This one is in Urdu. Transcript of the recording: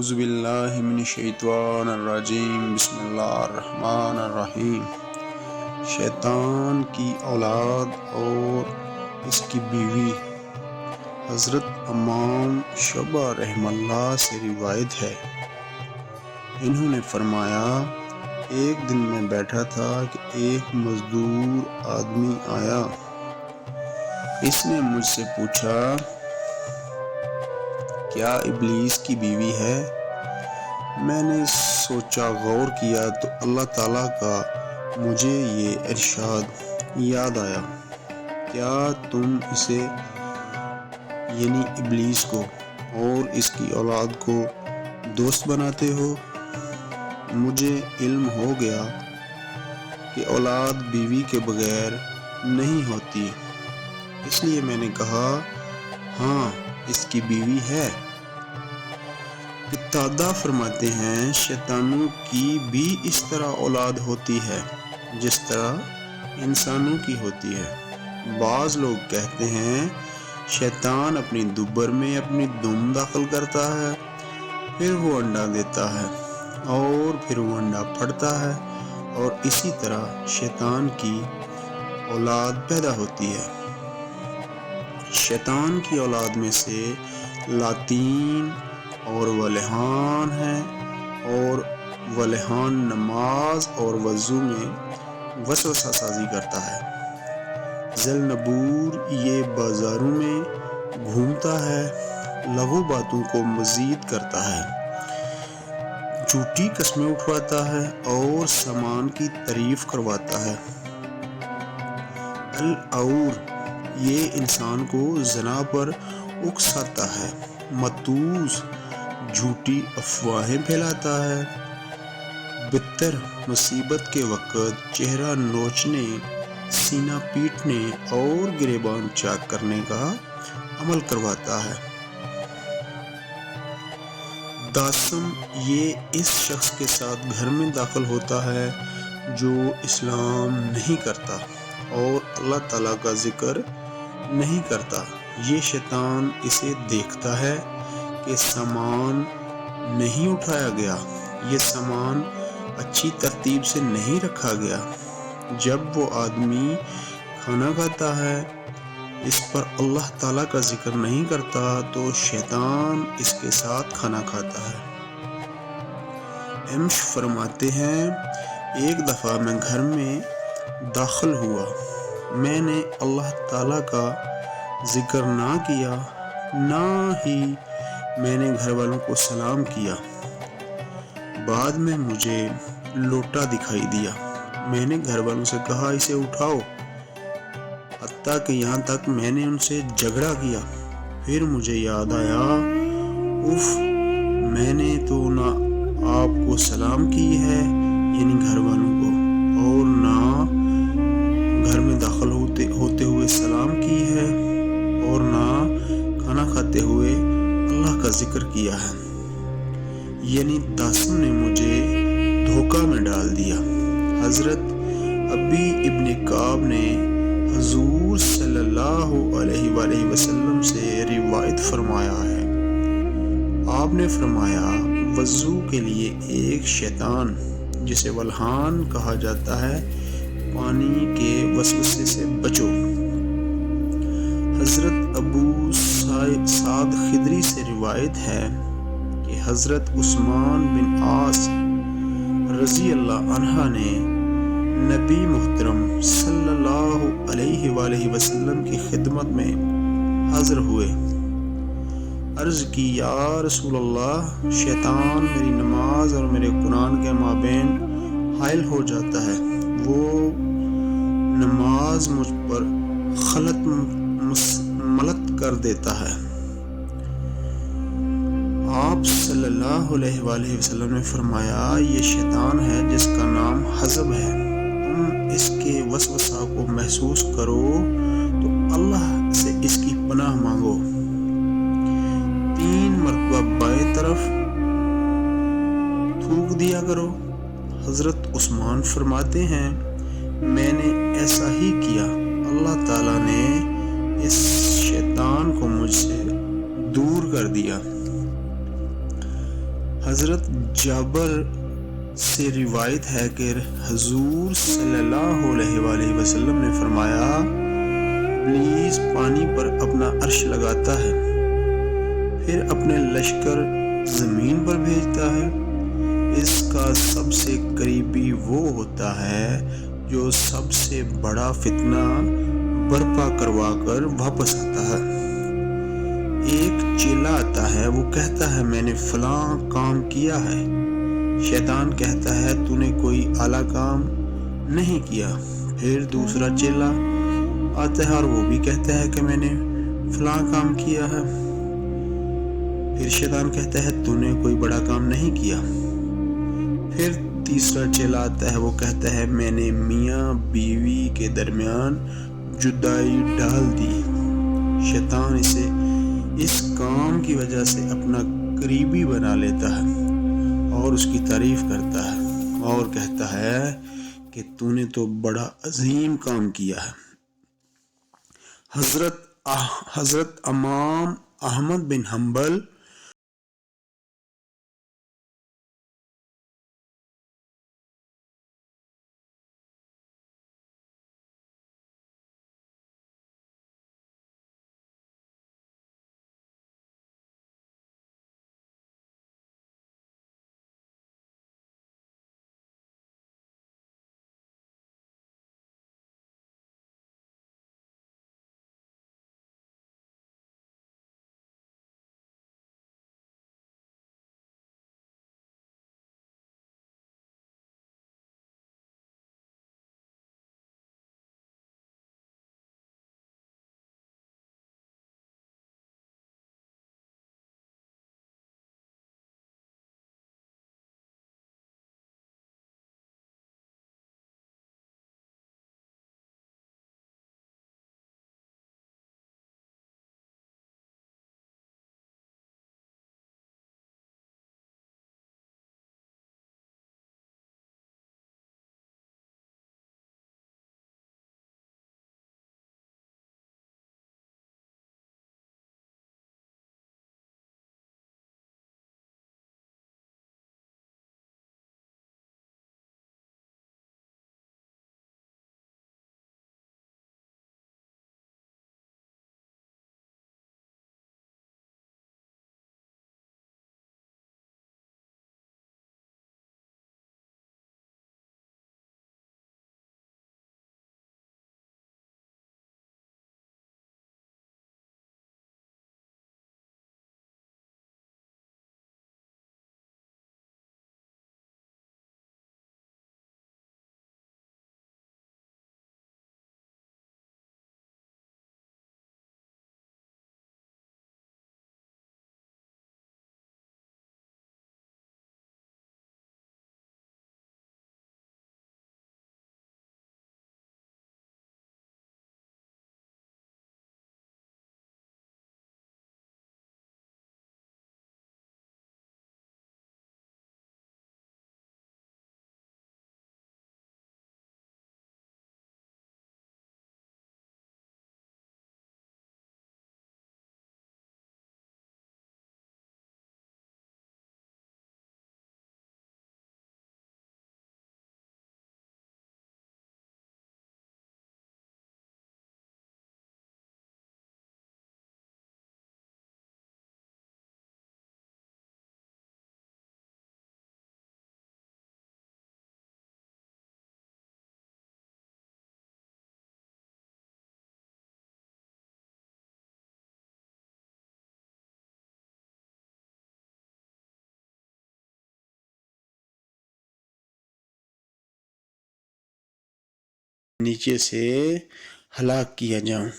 اعوذ باللہ من الشیطان الرجیم بسم اللہ الرحمن الرحیم۔ شیطان کی اولاد اور اس کی بیوی۔ حضرت امام شعبہ رحمہ اللہ سے روایت ہے، انہوں نے فرمایا ایک دن میں بیٹھا تھا کہ ایک مزدور آدمی آیا۔ اس نے مجھ سے پوچھا کیا ابلیس کی بیوی ہے؟ میں نے سوچا، غور کیا تو اللہ تعالیٰ کا مجھے یہ ارشاد یاد آیا، کیا تم اسے یعنی ابلیس کو اور اس کی اولاد کو دوست بناتے ہو؟ مجھے علم ہو گیا کہ اولاد بیوی کے بغیر نہیں ہوتی، اس لیے میں نے کہا ہاں اس کی بیوی ہے۔ قتادہ فرماتے ہیں شیطانوں کی بھی اس طرح اولاد ہوتی ہے جس طرح انسانوں کی ہوتی ہے۔ بعض لوگ کہتے ہیں شیطان اپنی دبر میں اپنی دم داخل کرتا ہے، پھر وہ انڈا دیتا ہے اور پھر وہ انڈا پھٹتا ہے، اور اسی طرح شیطان کی اولاد پیدا ہوتی ہے۔ شیطان کی اولاد میں سے لاطین اور ولیحان ہیں، اور ولیحان نماز اور وضو میں وسوسہ سازی کرتا ہے۔ ذلنبور یہ بازاروں میں گھومتا ہے، لغو باتوں کو مزید کرتا ہے، جھوٹی قسمیں اٹھواتا ہے اور سامان کی تعریف کرواتا ہے۔ العور یہ انسان کو زنا پر اکساتا ہے۔ متوس جھوٹی افواہیں پھیلاتا ہے۔ بتر مصیبت کے وقت چہرہ نوچنے، سینہ پیٹنے اور گریبان چاک کرنے کا عمل کرواتا ہے۔ داسم یہ اس شخص کے ساتھ گھر میں داخل ہوتا ہے جو اسلام نہیں کرتا اور اللہ تعالیٰ کا ذکر نہیں کرتا۔ یہ شیطان اسے دیکھتا ہے کہ سامان نہیں اٹھایا گیا، یہ سامان اچھی ترتیب سے نہیں رکھا گیا۔ جب وہ آدمی کھانا کھاتا ہے، اس پر اللہ تعالیٰ کا ذکر نہیں کرتا تو شیطان اس کے ساتھ کھانا کھاتا ہے۔ امش فرماتے ہیں ایک دفعہ میں گھر میں داخل ہوا، میں نے اللہ تعالیٰ کا ذکر نہ کیا، نہ ہی میں نے گھر والوں کو سلام کیا۔ بعد میں مجھے لوٹا دکھائی دیا، میں نے گھر والوں سے کہا اسے اٹھاؤ، حتیٰ کہ یہاں تک میں نے ان سے جھگڑا کیا۔ پھر مجھے یاد آیا، اف، میں نے تو نہ آپ کو سلام کی ہے یعنی گھر والوں کو، اور نہ گھر میں داخل ہوتے ہوئے سلام کی ہے، اور نہ کھانا کھاتے ہوئے اللہ کا ذکر کیا ہے، یعنی داسم نے مجھے دھوکہ میں ڈال دیا۔ حضرت ابی ابن کعب نے حضور صلی اللہ علیہ وآلہ وسلم سے روایت فرمایا ہے، آپ نے فرمایا وضو کے لیے ایک شیطان جسے ولحان کہا جاتا ہے، پانی کے وسوسے سے بچو۔ حضرت ابو سعد خدری سے روایت ہے کہ حضرت عثمان بن عاص رضی اللہ عنہ نے نبی محترم صلی اللہ علیہ وآلہ وسلم کی خدمت میں حاضر ہوئے۔ عرض کی یا رسول اللہ، شیطان میری نماز اور میرے قرآن کے مابین حائل ہو جاتا ہے، وہ نماز مجھ پر غلط ملت کر دیتا ہے۔ آپ صلی اللہ علیہ وآلہ وسلم نے فرمایا یہ شیطان ہے جس کا نام حزب ہے، تم اس کے وسوسہ کو محسوس کرو تو اللہ سے اس کی پناہ مانگو۔ 3 مرتبہ بائیں طرف تھوک دیا کرو۔ حضرت عثمان فرماتے ہیں میں نے ایسا ہی کیا، اللہ تعالیٰ نے اس شیطان کو مجھ سے دور کر دیا۔ حضرت جابر سے روایت ہے کہ حضور صلی اللہ علیہ وآلہ وسلم نے فرمایا، ابلیس پانی پر اپنا عرش لگاتا ہے، پھر اپنے لشکر زمین پر بھیجتا ہے۔ اس کا سب سے قریبی وہ ہوتا ہے جو سب سے بڑا فتنہ برپا کروا کر واپس آتا ہے۔ ایک چیلا آتا ہے، وہ کہتا ہے میں نے فلاں کام کیا ہے۔ شیطان کہتا ہے تو نے کوئی اعلیٰ کام نہیں کیا۔ پھر دوسرا چیلا آتا ہے اور وہ بھی کہتا ہے کہ میں نے فلاں کام کیا ہے۔ پھر شیطان کہتا ہے تو نے کوئی بڑا کام نہیں کیا۔ پھر تیسرا چیلا آتا ہے، وہ کہتا ہے میں نے میاں بیوی کے درمیان جدائی ڈال دی۔ شیطان اسے اس کام کی وجہ سے اپنا قریبی بنا لیتا ہے اور اس کی تعریف کرتا ہے اور کہتا ہے کہ تو نے تو بڑا عظیم کام کیا ہے۔ حضرت امام احمد بن حنبل نیچے سے ہلاک کیا جاؤں۔